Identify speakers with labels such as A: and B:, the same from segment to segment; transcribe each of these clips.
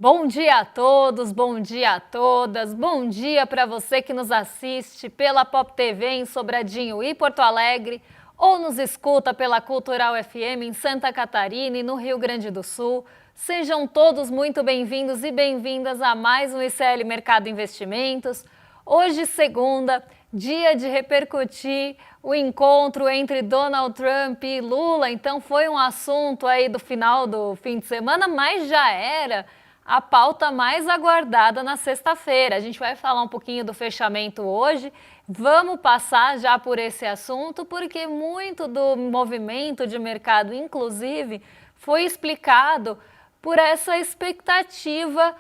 A: Bom dia a todos, bom dia a todas, bom dia para você que nos assiste pela Pop TV em Sobradinho e Porto Alegre ou nos escuta pela Cultural FM em Santa Catarina e no Rio Grande do Sul. Sejam todos muito bem-vindos e bem-vindas a mais um ICL Mercado Investimentos. Hoje, segunda, dia de repercutir o encontro entre Donald Trump e Lula. Então foi um assunto aí do final do fim de semana, mas já era a pauta mais aguardada na sexta-feira. A gente vai falar um pouquinho do fechamento hoje. Vamos passar já por esse assunto, porque muito do movimento de mercado, inclusive, foi explicado por essa expectativa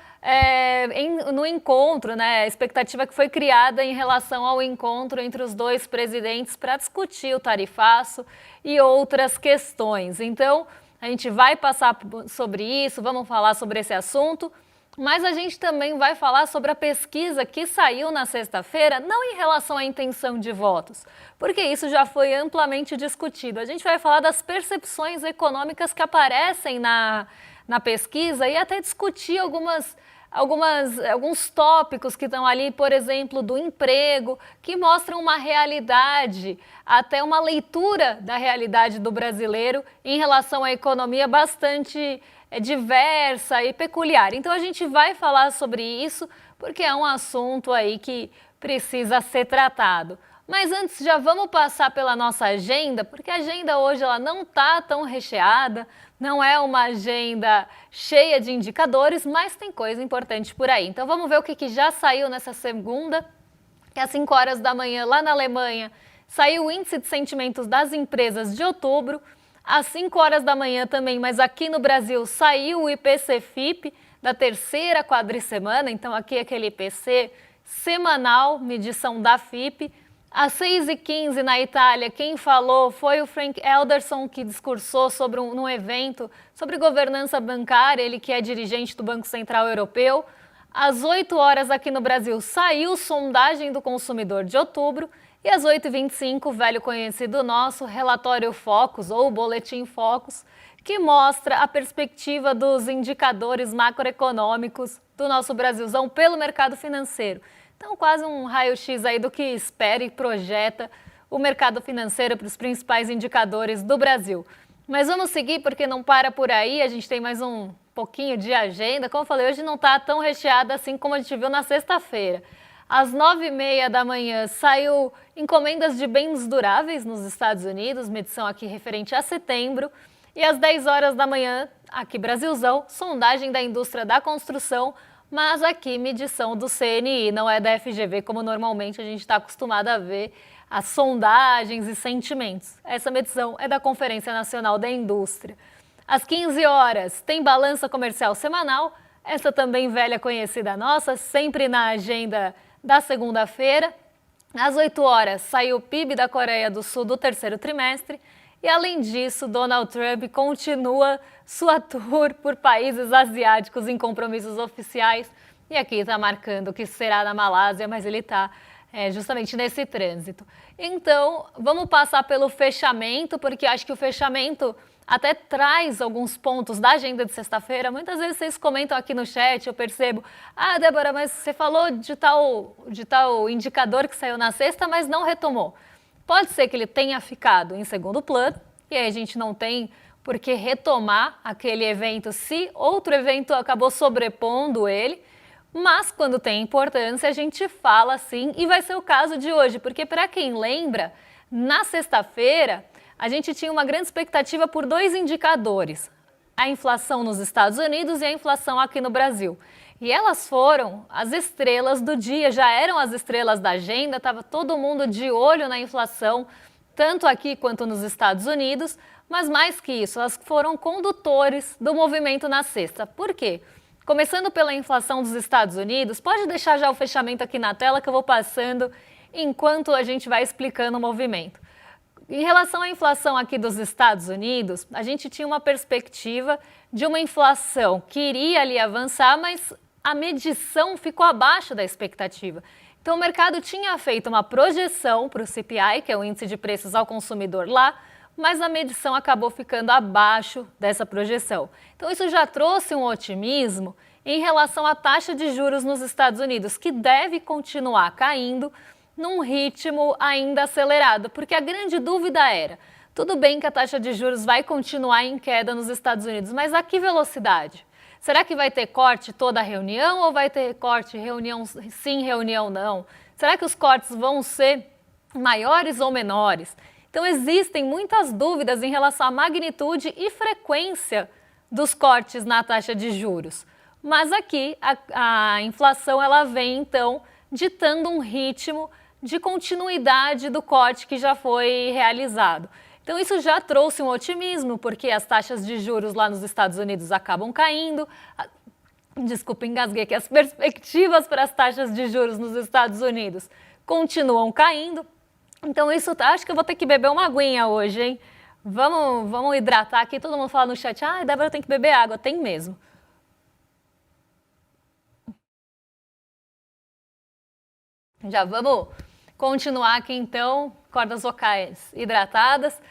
A: no encontro, né? A expectativa que foi criada em relação ao encontro entre os dois presidentes para discutir o tarifaço e outras questões. Então, a gente vai passar sobre isso, vamos falar sobre esse assunto, mas a gente também vai falar sobre a pesquisa que saiu na sexta-feira, não em relação à intenção de votos, porque isso já foi amplamente discutido. A gente vai falar das percepções econômicas que aparecem na pesquisa e até discutir alguns tópicos que estão ali, por exemplo, do emprego, que mostram uma realidade, até uma leitura da realidade do brasileiro em relação à economia bastante diversa e peculiar. Então a gente vai falar sobre isso porque é um assunto aí que precisa ser tratado. Mas antes já vamos passar pela nossa agenda, porque a agenda hoje ela não está tão recheada, não é uma agenda cheia de indicadores, mas tem coisa importante por aí. Então vamos ver o que já saiu nessa segunda, que às 5 horas da manhã lá na Alemanha saiu o índice de sentimentos das empresas de outubro. Às 5 horas da manhã também, mas aqui no Brasil saiu o IPC-FIP da terceira quadricemana, então aqui é aquele IPC semanal, medição da FIP. Às 6h15 na Itália, quem falou foi o Frank Elderson, que discursou sobre num evento sobre governança bancária, ele que é dirigente do Banco Central Europeu. Às 8 horas aqui no Brasil saiu sondagem do consumidor de outubro e às 8h25, velho conhecido nosso, relatório Focus ou boletim Focus, que mostra a perspectiva dos indicadores macroeconômicos do nosso Brasilzão pelo mercado financeiro. Então, quase um raio-x aí do que espera e projeta o mercado financeiro para os principais indicadores do Brasil. Mas vamos seguir porque não para por aí, a gente tem mais um pouquinho de agenda. Como eu falei, hoje não está tão recheada assim como a gente viu na sexta-feira. Às 9h30 da manhã saiu encomendas de bens duráveis nos Estados Unidos, medição aqui referente a setembro. E às 10 horas da manhã, aqui Brasilzão, sondagem da indústria da construção, mas aqui medição do CNI, não é da FGV, como normalmente a gente está acostumado a ver as sondagens e sentimentos. Essa medição é da Conferência Nacional da Indústria. Às 15 horas tem balança comercial semanal, essa também velha conhecida nossa, sempre na agenda da segunda-feira. Às 8 horas saiu o PIB da Coreia do Sul do terceiro trimestre. E, além disso, Donald Trump continua sua tour por países asiáticos em compromissos oficiais. E aqui está marcando que será na Malásia, mas ele está justamente nesse trânsito. Então, vamos passar pelo fechamento, porque acho que o fechamento até traz alguns pontos da agenda de sexta-feira. Muitas vezes vocês comentam aqui no chat, eu percebo, Débora, mas você falou de tal indicador que saiu na sexta, mas não retomou. Pode ser que ele tenha ficado em segundo plano, e aí a gente não tem por que retomar aquele evento se outro evento acabou sobrepondo ele, mas quando tem importância a gente fala sim, e vai ser o caso de hoje, porque para quem lembra, na sexta-feira a gente tinha uma grande expectativa por dois indicadores, a inflação nos Estados Unidos e a inflação aqui no Brasil. E elas foram as estrelas do dia, já eram as estrelas da agenda, estava todo mundo de olho na inflação, tanto aqui quanto nos Estados Unidos, mas mais que isso, elas foram condutores do movimento na sexta. Por quê? Começando pela inflação dos Estados Unidos, pode deixar já o fechamento aqui na tela que eu vou passando enquanto a gente vai explicando o movimento. Em relação à inflação aqui dos Estados Unidos, a gente tinha uma perspectiva de uma inflação que iria ali avançar, mas a medição ficou abaixo da expectativa. Então o mercado tinha feito uma projeção para o CPI, que é o índice de preços ao consumidor lá, mas a medição acabou ficando abaixo dessa projeção. Então isso já trouxe um otimismo em relação à taxa de juros nos Estados Unidos, que deve continuar caindo num ritmo ainda acelerado, porque a grande dúvida era, tudo bem que a taxa de juros vai continuar em queda nos Estados Unidos, mas a que velocidade? Será que vai ter corte toda a reunião ou vai ter corte reunião sim, reunião não? Será que os cortes vão ser maiores ou menores? Então existem muitas dúvidas em relação à magnitude e frequência dos cortes na taxa de juros. Mas aqui a inflação ela vem então ditando um ritmo de continuidade do corte que já foi realizado. Então isso já trouxe um otimismo, porque as taxas de juros lá nos Estados Unidos acabam caindo. Desculpa, engasguei aqui. As perspectivas para as taxas de juros nos Estados Unidos continuam caindo. Então isso, acho que eu vou ter que beber uma aguinha hoje, hein? Vamos hidratar aqui. Todo mundo fala no chat, Débora tem que beber água. Tem mesmo. Já vamos continuar aqui então, cordas vocais hidratadas.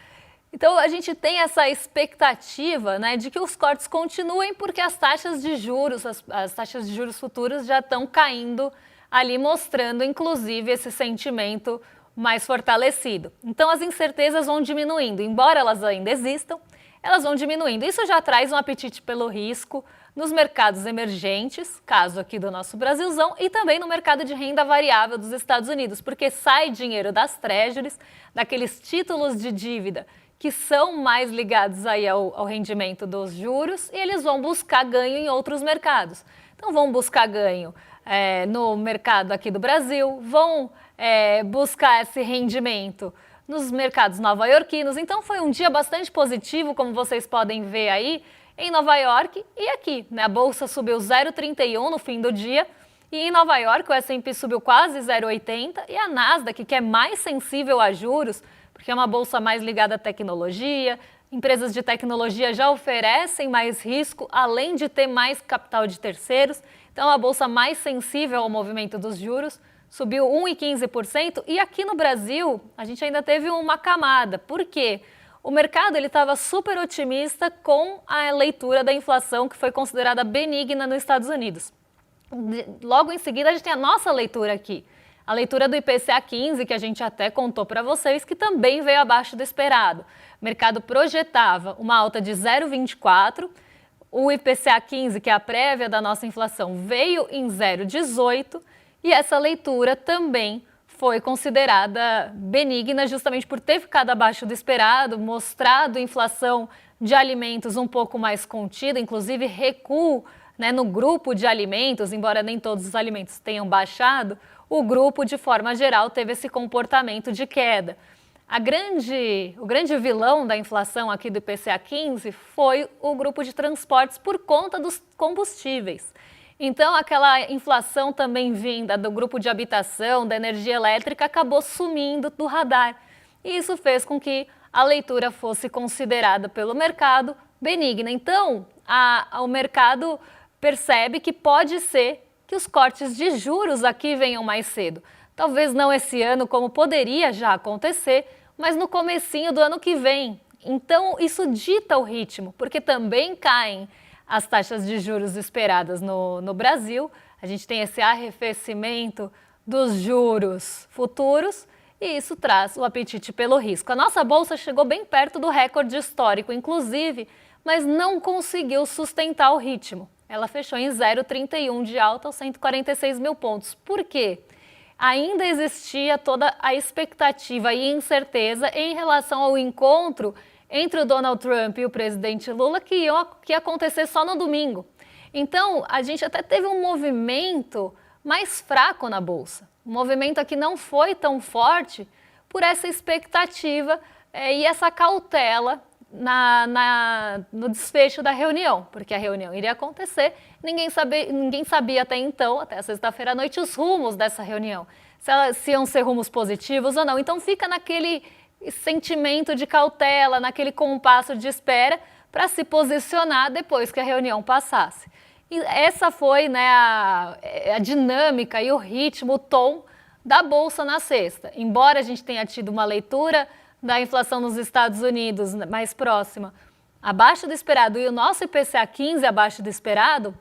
A: Então a gente tem essa expectativa, né, de que os cortes continuem porque as taxas de juros, as taxas de juros futuros já estão caindo ali, mostrando inclusive esse sentimento mais fortalecido. Então as incertezas vão diminuindo, embora elas ainda existam, elas vão diminuindo. Isso já traz um apetite pelo risco nos mercados emergentes, caso aqui do nosso Brasilzão, e também no mercado de renda variável dos Estados Unidos, porque sai dinheiro das treasuries, daqueles títulos de dívida que são mais ligados aí ao rendimento dos juros, e eles vão buscar ganho em outros mercados. Então vão buscar ganho no mercado aqui do Brasil, vão buscar esse rendimento nos mercados nova-iorquinos. Então foi um dia bastante positivo, como vocês podem ver aí, em Nova York e aqui, né? A bolsa subiu 0,31 no fim do dia e em Nova York o S&P subiu quase 0,80 e a Nasdaq, que é mais sensível a juros, porque é uma bolsa mais ligada à tecnologia, empresas de tecnologia já oferecem mais risco, além de ter mais capital de terceiros, então a bolsa mais sensível ao movimento dos juros, subiu 1,15% e aqui no Brasil a gente ainda teve uma camada. Por quê? O mercado estava super otimista com a leitura da inflação que foi considerada benigna nos Estados Unidos. Logo em seguida a gente tem a nossa leitura aqui, a leitura do IPCA 15, que a gente até contou para vocês, que também veio abaixo do esperado. O mercado projetava uma alta de 0,24, o IPCA 15, que é a prévia da nossa inflação, veio em 0,18 e essa leitura também foi considerada benigna justamente por ter ficado abaixo do esperado, mostrado inflação de alimentos um pouco mais contida, inclusive recuo, né, no grupo de alimentos, embora nem todos os alimentos tenham baixado, o grupo de forma geral teve esse comportamento de queda. O grande vilão da inflação aqui do IPCA 15 foi o grupo de transportes por conta dos combustíveis. Então, aquela inflação também vinda do grupo de habitação, da energia elétrica, acabou sumindo do radar. E isso fez com que a leitura fosse considerada pelo mercado benigna. Então, o mercado percebe que pode ser que os cortes de juros aqui venham mais cedo. Talvez não esse ano, como poderia já acontecer, mas no comecinho do ano que vem. Então, isso dita o ritmo, porque também caem as taxas de juros esperadas no Brasil. A gente tem esse arrefecimento dos juros futuros e isso traz o apetite pelo risco. A nossa bolsa chegou bem perto do recorde histórico, inclusive, mas não conseguiu sustentar o ritmo. Ela fechou em 0,31 de alta aos 146 mil pontos. Por quê? Ainda existia toda a expectativa e incerteza em relação ao encontro entre o Donald Trump e o presidente Lula que ia acontecer só no domingo. Então, a gente até teve um movimento mais fraco na Bolsa. O movimento aqui não foi tão forte por essa expectativa e essa cautela no desfecho da reunião, porque a reunião iria acontecer, ninguém sabia até então, até sexta-feira à noite, os rumos dessa reunião, se iam ser rumos positivos ou não. Então fica naquele sentimento de cautela, naquele compasso de espera para se posicionar depois que a reunião passasse. E essa foi, né, a dinâmica e o ritmo, o tom da Bolsa na sexta. Embora a gente tenha tido uma leitura da inflação nos Estados Unidos mais próxima, abaixo do esperado, e o nosso IPCA 15 abaixo do esperado,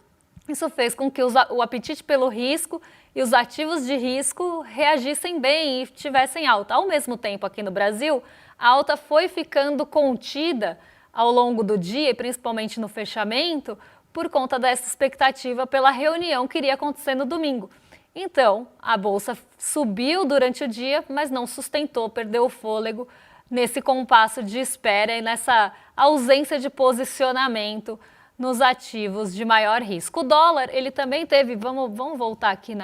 A: Isso fez com que o apetite pelo risco e os ativos de risco reagissem bem e tivessem alta. Ao mesmo tempo, aqui no Brasil, a alta foi ficando contida ao longo do dia, e principalmente no fechamento, por conta dessa expectativa pela reunião que iria acontecer no domingo. Então, a Bolsa subiu durante o dia, mas não sustentou, perdeu o fôlego nesse compasso de espera e nessa ausência de posicionamento nos ativos de maior risco. O dólar, ele também teve, vamos voltar aqui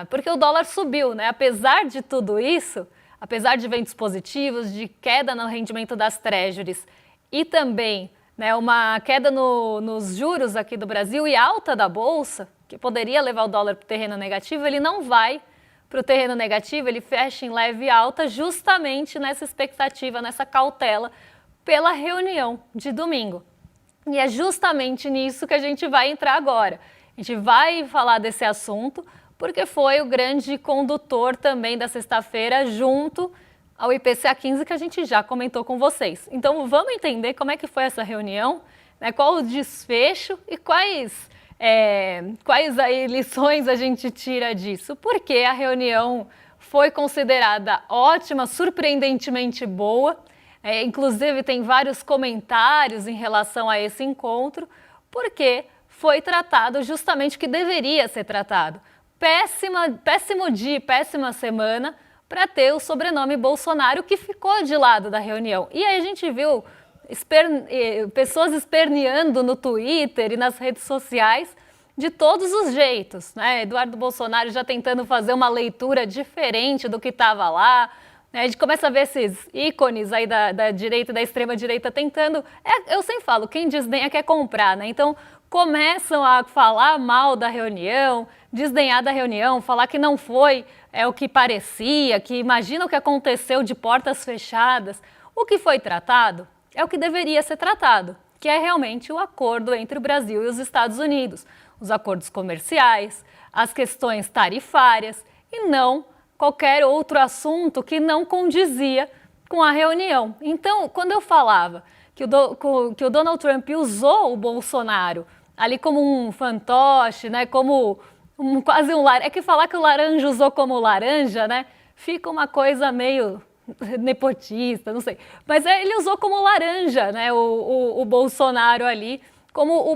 A: porque o dólar subiu, né? Apesar de tudo isso, apesar de ventos positivos, de queda no rendimento das treasuries e também, né, uma queda nos juros aqui do Brasil e alta da Bolsa, que poderia levar o dólar para o terreno negativo, ele não vai para o terreno negativo, ele fecha em leve alta justamente nessa expectativa, nessa cautela pela reunião de domingo. E é justamente nisso que a gente vai entrar agora. A gente vai falar desse assunto porque foi o grande condutor também da sexta-feira junto ao IPCA 15 que a gente já comentou com vocês. Então vamos entender como é que foi essa reunião, né, qual o desfecho e quais aí lições a gente tira disso. Porque a reunião foi considerada ótima, surpreendentemente boa. Inclusive tem vários comentários em relação a esse encontro, porque foi tratado justamente o que deveria ser tratado. Péssimo dia, péssima semana para ter o sobrenome Bolsonaro, que ficou de lado da reunião. E aí a gente viu pessoas esperneando no Twitter e nas redes sociais de todos os jeitos, né? Eduardo Bolsonaro já tentando fazer uma leitura diferente do que estava lá. A gente começa a ver esses ícones aí da direita e da extrema-direita tentando... eu sempre falo, quem desdenha quer comprar, né? Então, começam a falar mal da reunião, desdenhar da reunião, falar que não foi o que parecia, que imagina o que aconteceu de portas fechadas. O que foi tratado é o que deveria ser tratado, que é realmente o acordo entre o Brasil e os Estados Unidos, os acordos comerciais, as questões tarifárias e não qualquer outro assunto que não condizia com a reunião. Então, quando eu falava que o Donald Trump usou o Bolsonaro ali como um fantoche, né, como quase um laranja, é que falar que o laranja usou como laranja, né, fica uma coisa meio nepotista, não sei. Mas ele usou como laranja, né, o Bolsonaro ali, como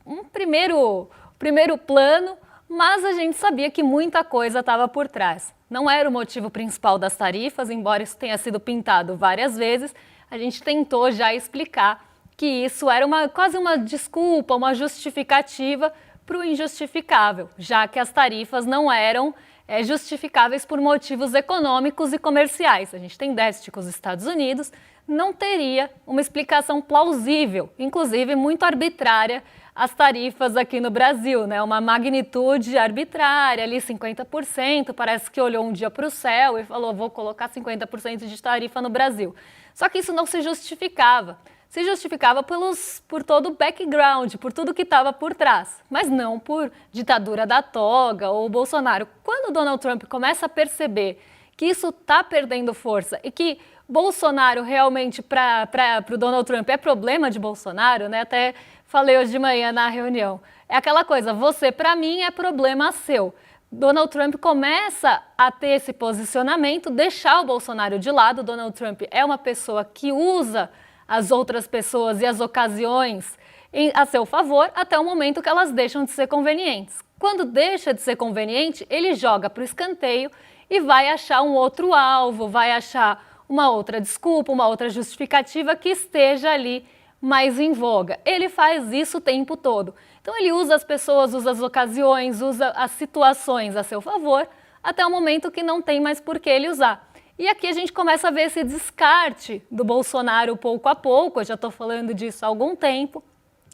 A: um primeiro plano. Mas a gente sabia que muita coisa estava por trás. Não era o motivo principal das tarifas, embora isso tenha sido pintado várias vezes. A gente tentou já explicar que isso era quase uma desculpa, uma justificativa para o injustificável, já que as tarifas não eram justificáveis por motivos econômicos e comerciais. A gente tem déficit com os Estados Unidos, não teria uma explicação plausível, inclusive muito arbitrária, as tarifas aqui no Brasil, né? Uma magnitude arbitrária, ali 50%, parece que olhou um dia para o céu e falou, vou colocar 50% de tarifa no Brasil. Só que isso não se justificava. Se justificava por todo o background, por tudo que estava por trás, mas não por ditadura da toga ou Bolsonaro. Quando o Donald Trump começa a perceber que isso está perdendo força e que Bolsonaro realmente, para o Donald Trump, é problema de Bolsonaro, né? Até falei hoje de manhã na reunião. É aquela coisa, você para mim é problema seu. Donald Trump começa a ter esse posicionamento, deixar o Bolsonaro de lado. Donald Trump é uma pessoa que usa as outras pessoas e as ocasiões a seu favor até o momento que elas deixam de ser convenientes. Quando deixa de ser conveniente, ele joga para o escanteio e vai achar um outro alvo, vai achar uma outra desculpa, uma outra justificativa que esteja ali mais em voga. Ele faz isso o tempo todo. Então ele usa as pessoas, usa as ocasiões, usa as situações a seu favor, até o momento que não tem mais por que ele usar. E aqui a gente começa a ver esse descarte do Bolsonaro pouco a pouco, eu já estou falando disso há algum tempo,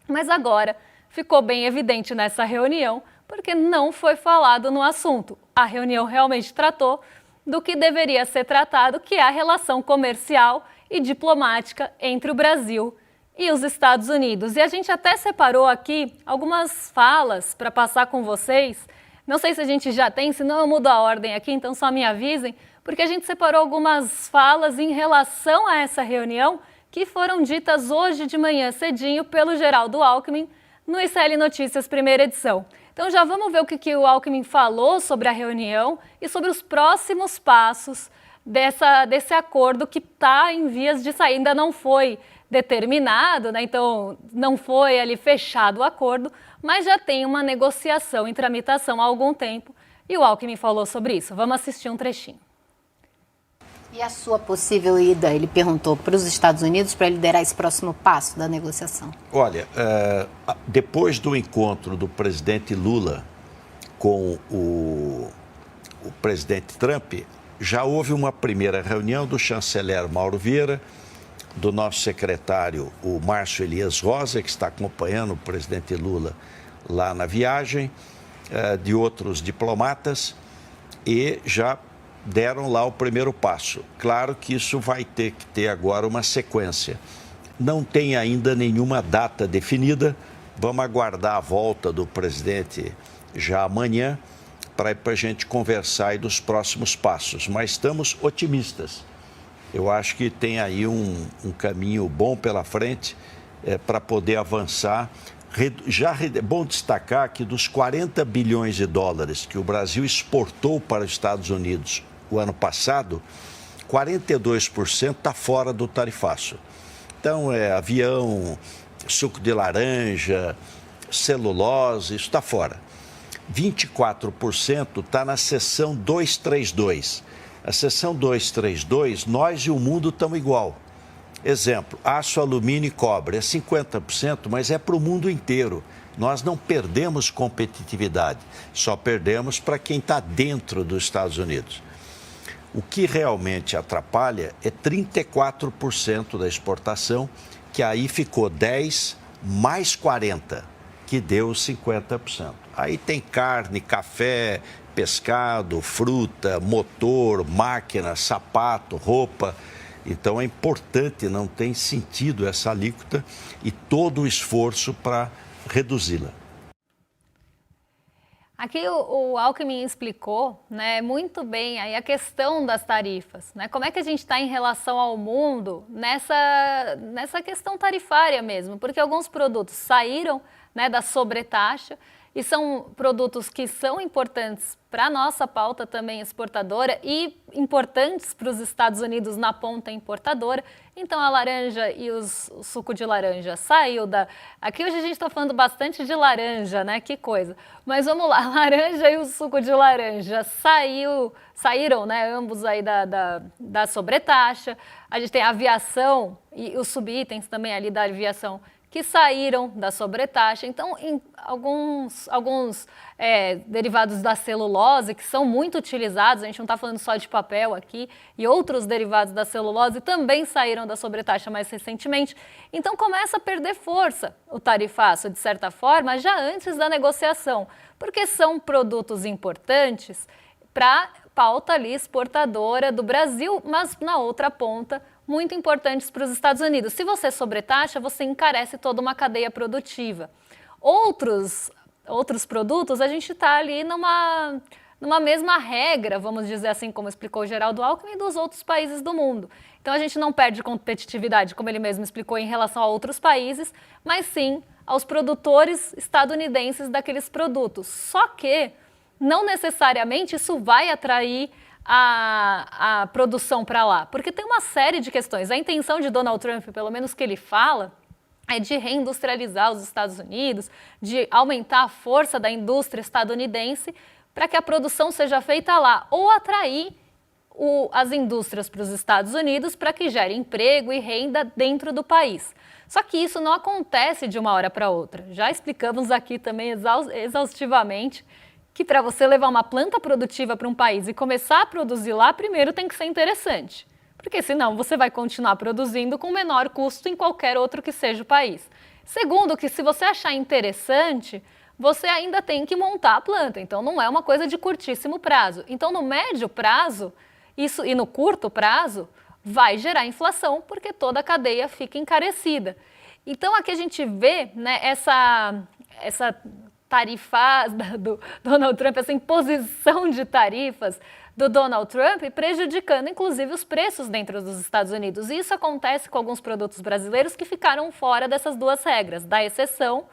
A: mas agora ficou bem evidente nessa reunião, porque não foi falado no assunto. A reunião realmente tratou do que deveria ser tratado, que é a relação comercial e diplomática entre o Brasil e os Estados Unidos. E a gente até separou aqui algumas falas para passar com vocês. Não sei se a gente já tem, senão eu mudo a ordem aqui, então só me avisem, porque a gente separou algumas falas em relação a essa reunião que foram ditas hoje de manhã cedinho pelo Geraldo Alckmin no ICL Notícias, primeira edição. Então já vamos ver o que o Alckmin falou sobre a reunião e sobre os próximos passos desse acordo que está em vias de sair. Ainda não foi determinado, né? Então não foi ali fechado o acordo, mas já tem uma negociação em tramitação há algum tempo e o Alckmin falou sobre isso. Vamos assistir um trechinho.
B: E a sua possível ida, ele perguntou, para os Estados Unidos para liderar esse próximo passo da negociação?
C: Olha, depois do encontro do presidente Lula com o presidente Trump, já houve uma primeira reunião do chanceler Mauro Vieira, do nosso secretário, o Márcio Elias Rosa, que está acompanhando o presidente Lula lá na viagem, de outros diplomatas, e já deram lá o primeiro passo. Claro que isso vai ter que ter agora uma sequência. Não tem ainda nenhuma data definida, vamos aguardar a volta do presidente já amanhã para a gente conversar aí dos próximos passos, mas estamos otimistas. Eu acho que tem aí um caminho bom pela frente para poder avançar. É bom destacar que dos 40 bilhões de dólares que o Brasil exportou para os Estados Unidos o ano passado, 42% está fora do tarifaço. Então, avião, suco de laranja, celulose, isso está fora. 24% está na seção 232. A seção 232, nós e o mundo estamos igual. Exemplo, aço, alumínio e cobre, é 50%, mas é para o mundo inteiro. Nós não perdemos competitividade, só perdemos para quem está dentro dos Estados Unidos. O que realmente atrapalha é 34% da exportação, que aí ficou 10 mais 40, que deu 50%. Aí tem carne, café, pescado, fruta, motor, máquina, sapato, roupa. Então é importante, não tem sentido essa alíquota e todo o esforço para reduzi-la.
A: Aqui o Alckmin explicou, né, muito bem aí a questão das tarifas, né? Como é que a gente está em relação ao mundo nessa questão tarifária mesmo, porque alguns produtos saíram, né, da sobretaxa e são produtos que são importantes para a nossa pauta também exportadora e importantes para os Estados Unidos na ponta importadora. Então a laranja e o suco de laranja saiu da... Aqui hoje a gente está falando bastante de laranja, né? Que coisa. Mas vamos lá, a laranja e o suco de laranja saíram, né? Ambos aí da sobretaxa. A gente tem a aviação e os subitens também ali da aviação que saíram da sobretaxa. Então, em alguns derivados da celulose, que são muito utilizados, a gente não está falando só de papel aqui, e outros derivados da celulose também saíram da sobretaxa mais recentemente. Então, começa a perder força o tarifaço, de certa forma, já antes da negociação, porque são produtos importantes para a pauta ali exportadora do Brasil, mas na outra ponta, muito importantes para os Estados Unidos. Se você sobretaxa, você encarece toda uma cadeia produtiva. Outros produtos, a gente está ali numa mesma regra, vamos dizer assim, como explicou o Geraldo Alckmin, dos outros países do mundo. Então, a gente não perde competitividade, como ele mesmo explicou, em relação a outros países, mas sim aos produtores estadunidenses daqueles produtos. Só que, não necessariamente, isso vai atrair a produção para lá, porque tem uma série de questões. A intenção de Donald Trump, pelo menos que ele fala, é de reindustrializar os Estados Unidos, de aumentar a força da indústria estadunidense para que a produção seja feita lá, ou atrair as indústrias para os Estados Unidos para que gere emprego e renda dentro do país. Só que isso não acontece de uma hora para outra. Já explicamos aqui também exaustivamente que para você levar uma planta produtiva para um país e começar a produzir lá, primeiro tem que ser interessante. Porque senão você vai continuar produzindo com menor custo em qualquer outro que seja o país. Segundo, que se você achar interessante, você ainda tem que montar a planta. Então não é uma coisa de curtíssimo prazo. Então no médio prazo, isso e no curto prazo, vai gerar inflação, porque toda a cadeia fica encarecida. Então aqui a gente vê, né, essa tarifas do Donald Trump, essa imposição de tarifas do Donald Trump, prejudicando inclusive os preços dentro dos Estados Unidos. E isso acontece com alguns produtos brasileiros que ficaram fora dessas duas regras, da exceção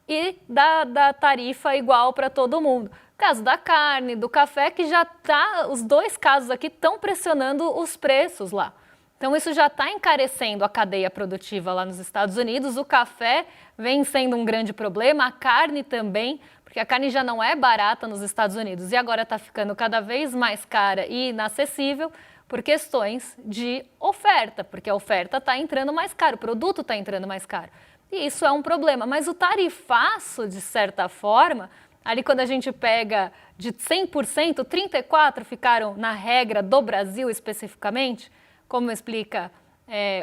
A: e da tarifa igual para todo mundo. Caso da carne, do café, que já está, os dois casos aqui estão pressionando os preços lá. Então isso já está encarecendo a cadeia produtiva lá nos Estados Unidos. O café vem sendo um grande problema, a carne também, porque a carne já não é barata nos Estados Unidos e agora está ficando cada vez mais cara e inacessível por questões de oferta, porque a oferta está entrando mais caro, o produto está entrando mais caro. E isso é um problema, mas o tarifaço, de certa forma, ali quando a gente pega de 100%, 34% ficaram na regra do Brasil especificamente, como explica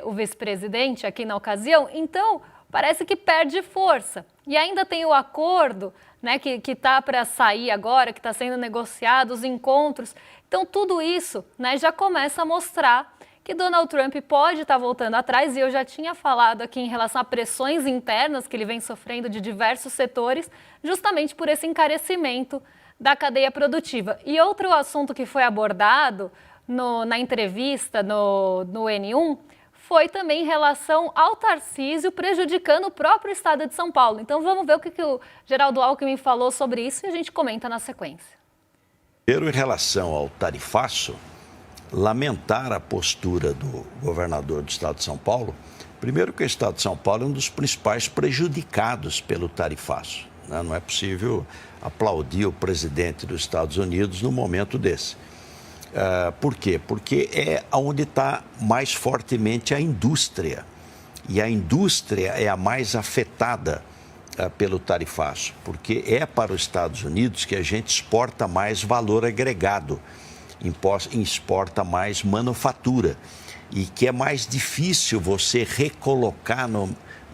A: o vice-presidente aqui na ocasião, então parece que perde força. E ainda tem o acordo, né, que está para sair agora, que está sendo negociado, os encontros. Então tudo isso, né, já começa a mostrar que Donald Trump pode estar voltando atrás, e eu já tinha falado aqui em relação a pressões internas que ele vem sofrendo de diversos setores, justamente por esse encarecimento da cadeia produtiva. E outro assunto que foi abordado na entrevista no N1 foi também em relação ao Tarcísio prejudicando o próprio estado de São Paulo. Então vamos ver o que o Geraldo Alckmin falou sobre isso e a gente comenta na sequência.
C: Primeiro, em relação ao tarifaço, lamentar a postura do governador do estado de São Paulo. Primeiro que o estado de São Paulo é um dos principais prejudicados pelo tarifaço, né? Não é possível aplaudir o presidente dos Estados Unidos num momento desse. Por quê? Porque é onde está mais fortemente a indústria. E a indústria é a mais afetada pelo tarifaço, porque é para os Estados Unidos que a gente exporta mais valor agregado, exporta mais manufatura e que é mais difícil você recolocar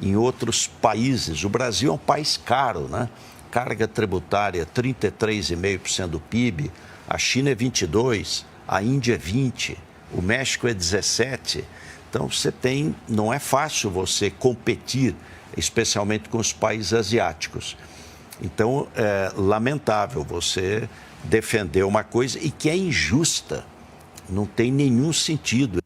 C: em outros países. O Brasil é um país caro, né? Carga tributária 33,5% do PIB, a China é 22%, a Índia é 20%, o México é 17%. Então não é fácil você competir, especialmente com os países asiáticos. Então é lamentável você defender uma coisa e que é injusta, não tem nenhum sentido.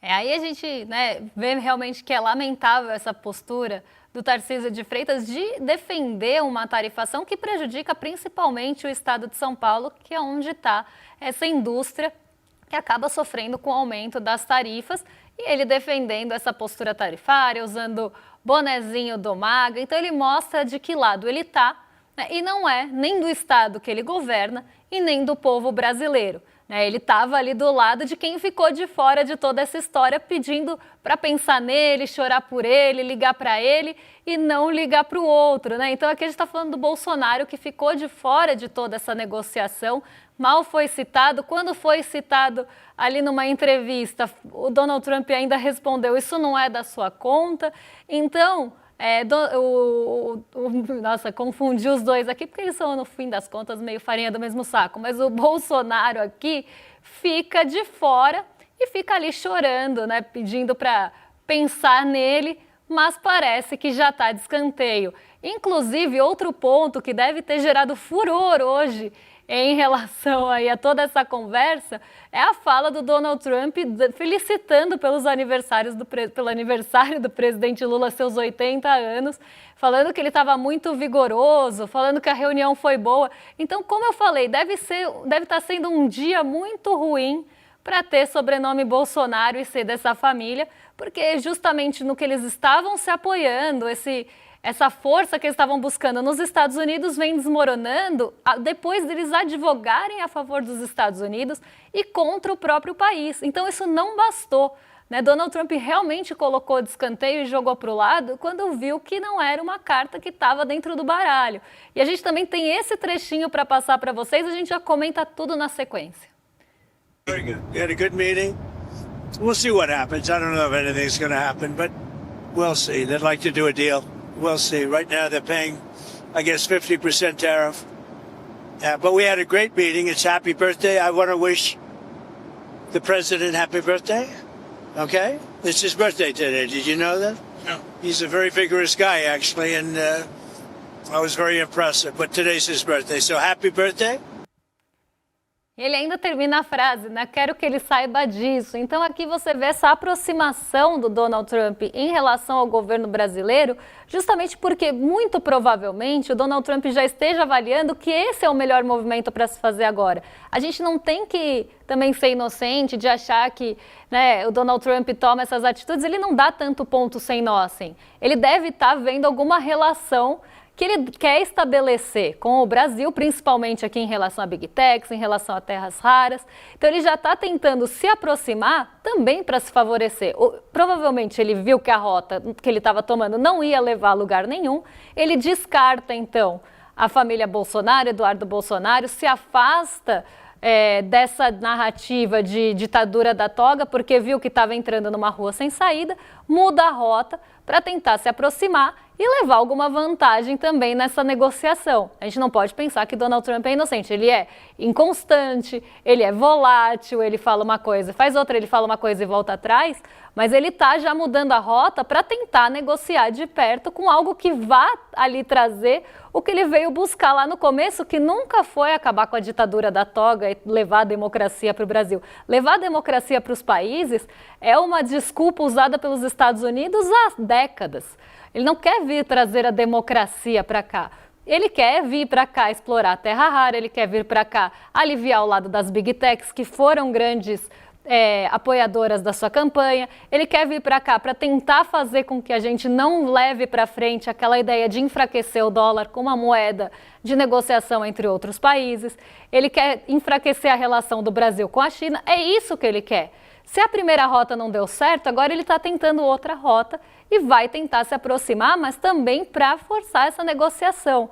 A: Aí a gente, né, vê realmente que é lamentável essa postura do Tarcísio de Freitas de defender uma tarifação que prejudica principalmente o estado de São Paulo, que é onde está essa indústria que acaba sofrendo com o aumento das tarifas, e ele defendendo essa postura tarifária, usando bonezinho do MAGA. Então ele mostra de que lado ele está, né, e não é nem do estado que ele governa e nem do povo brasileiro. Ele estava ali do lado de quem ficou de fora de toda essa história, pedindo para pensar nele, chorar por ele, ligar para ele e não ligar para o outro, né? Então aqui a gente está falando do Bolsonaro, que ficou de fora de toda essa negociação, mal foi citado. Quando foi citado ali numa entrevista, o Donald Trump ainda respondeu: isso não é da sua conta. Então, nossa, confundi os dois aqui, porque eles são, no fim das contas, meio farinha do mesmo saco. Mas o Bolsonaro aqui fica de fora e fica ali chorando, né, pedindo para pensar nele, mas parece que já está de escanteio. Inclusive, outro ponto que deve ter gerado furor hoje em relação aí a toda essa conversa é a fala do Donald Trump felicitando pelo aniversário do presidente Lula, seus 80 anos, falando que ele estava muito vigoroso, falando que a reunião foi boa. Então, como eu falei, deve estar sendo um dia muito ruim para ter sobrenome Bolsonaro e ser dessa família, porque justamente no que eles estavam se apoiando, essa força que eles estavam buscando nos Estados Unidos vem desmoronando depois deles advogarem a favor dos Estados Unidos e contra o próprio país. Então isso não bastou, né? Donald Trump realmente colocou de escanteio e jogou para o lado quando viu que não era uma carta que estava dentro do baralho. E a gente também tem esse trechinho para passar para vocês, a gente já comenta tudo na sequência.
D: Very good. We had a good meeting. We'll see what happens. I don't know if anything's going to happen, but we'll see. They'd like to do a deal. We'll see. Right now they're paying, I guess, 50% tariff. But we had a great meeting. It's happy birthday. I want to wish the president happy birthday. Okay? It's his birthday today. Did you know that? No. He's a very vigorous guy, actually, and I was very impressed. But today's his birthday. So happy birthday.
A: Ele ainda termina a frase, né? Quero que ele saiba disso. Então aqui você vê essa aproximação do Donald Trump em relação ao governo brasileiro, justamente porque muito provavelmente o Donald Trump já esteja avaliando que esse é o melhor movimento para se fazer agora. A gente não tem que também ser inocente de achar que, né, o Donald Trump toma essas atitudes, ele não dá tanto ponto sem nó assim. Ele deve estar vendo alguma relação que ele quer estabelecer com o Brasil, principalmente aqui em relação a Big Techs, em relação a terras raras. Então ele já está tentando se aproximar também para se favorecer. Provavelmente ele viu que a rota que ele estava tomando não ia levar a lugar nenhum. Ele descarta então a família Bolsonaro, Eduardo Bolsonaro, se afasta dessa narrativa de ditadura da toga, porque viu que estava entrando numa rua sem saída, muda a rota para tentar se aproximar e levar alguma vantagem também nessa negociação. A gente não pode pensar que Donald Trump é inocente. Ele é inconstante, ele é volátil, ele fala uma coisa, faz outra, ele fala uma coisa e volta atrás, mas ele está já mudando a rota para tentar negociar de perto com algo que vá ali trazer o que ele veio buscar lá no começo, que nunca foi acabar com a ditadura da toga e levar a democracia para o Brasil. Levar a democracia para os países é uma desculpa usada pelos Estados Unidos há décadas. Ele não quer vir trazer a democracia para cá. Ele quer vir para cá explorar a terra rara, ele quer vir para cá aliviar o lado das Big Techs, que foram grandes apoiadoras da sua campanha. Ele quer vir para cá para tentar fazer com que a gente não leve para frente aquela ideia de enfraquecer o dólar como uma moeda de negociação entre outros países. Ele quer enfraquecer a relação do Brasil com a China. É isso que ele quer. Se a primeira rota não deu certo, agora ele está tentando outra rota e vai tentar se aproximar, mas também para forçar essa negociação.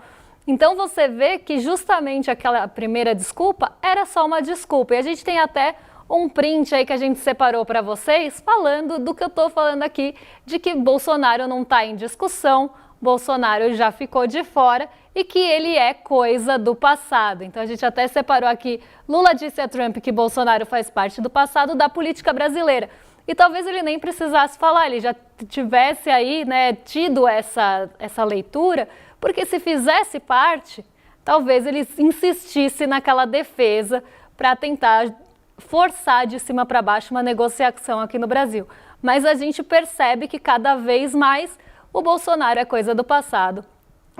A: Então você vê que justamente aquela primeira desculpa era só uma desculpa. E a gente tem até um print aí que a gente separou para vocês falando do que eu estou falando aqui, de que Bolsonaro não está em discussão, Bolsonaro já ficou de fora e que ele é coisa do passado. Então a gente até separou aqui, Lula disse a Trump que Bolsonaro faz parte do passado da política brasileira. E talvez ele nem precisasse falar, ele já tivesse aí, né, tido essa leitura, porque se fizesse parte, talvez ele insistisse naquela defesa para tentar forçar de cima para baixo uma negociação aqui no Brasil. Mas a gente percebe que cada vez mais o Bolsonaro é coisa do passado,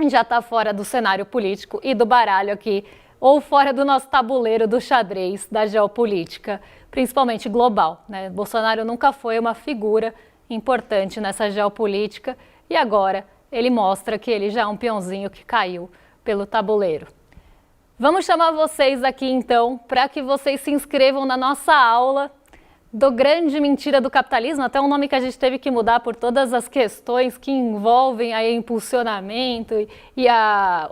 A: já está fora do cenário político e do baralho aqui, ou fora do nosso tabuleiro do xadrez da geopolítica, principalmente global, né? Bolsonaro nunca foi uma figura importante nessa geopolítica e agora ele mostra que ele já é um peãozinho que caiu pelo tabuleiro. Vamos chamar vocês aqui então para que vocês se inscrevam na nossa aula do Grande Mentira do Capitalismo, até um nome que a gente teve que mudar por todas as questões que envolvem aí impulsionamento e a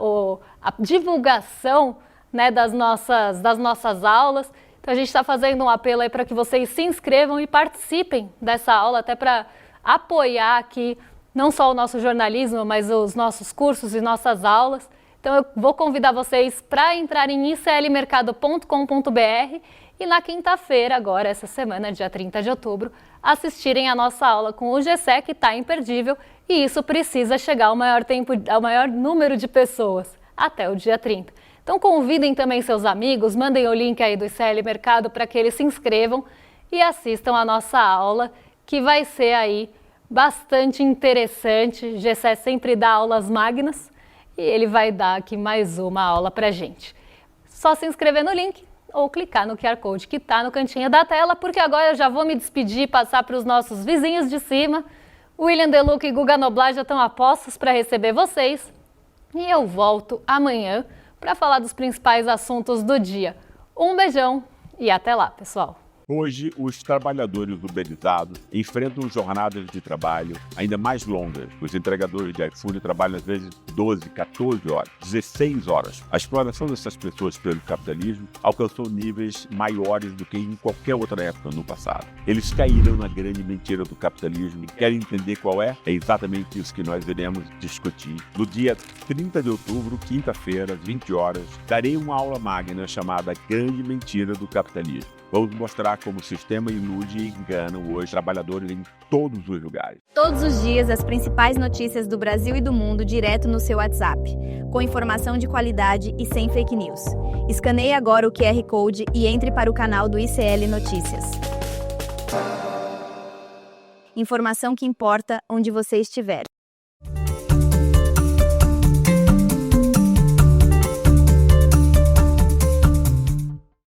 A: divulgação, né, das nossas aulas. Então a gente está fazendo um apelo aí para que vocês se inscrevam e participem dessa aula, até para apoiar aqui não só o nosso jornalismo, mas os nossos cursos e nossas aulas. Então eu vou convidar vocês para entrarem em iclmercado.com.br e na quinta-feira, agora, essa semana, dia 30 de outubro, assistirem a nossa aula com o GSE, que está imperdível, e isso precisa chegar ao maior número de pessoas, até o dia 30. Então convidem também seus amigos, mandem o link aí do ICL Mercado para que eles se inscrevam e assistam a nossa aula, que vai ser aí bastante interessante. GSE sempre dá aulas magnas e ele vai dar aqui mais uma aula para a gente. Só se inscrever no link ou clicar no QR Code que está no cantinho da tela, porque agora eu já vou me despedir e passar para os nossos vizinhos de cima. William Deluca e Guga Noblar já estão a postos para receber vocês. E eu volto amanhã para falar dos principais assuntos do dia. Um beijão e até lá, pessoal!
E: Hoje, os trabalhadores uberizados enfrentam jornadas de trabalho ainda mais longas. Os entregadores de iFood trabalham às vezes 12, 14 horas, 16 horas. A exploração dessas pessoas pelo capitalismo alcançou níveis maiores do que em qualquer outra época no passado. Eles caíram na grande mentira do capitalismo e querem entender qual é? É exatamente isso que nós iremos discutir. No dia 30 de outubro, quinta-feira, às 20 horas, darei uma aula magna chamada Grande Mentira do Capitalismo. Vamos mostrar como o sistema ilude e engana hoje trabalhadores em todos os lugares.
F: Todos os dias, as principais notícias do Brasil e do mundo direto no seu WhatsApp, com informação de qualidade e sem fake news. Escaneie agora o QR Code e entre para o canal do ICL Notícias. Informação que importa onde você estiver.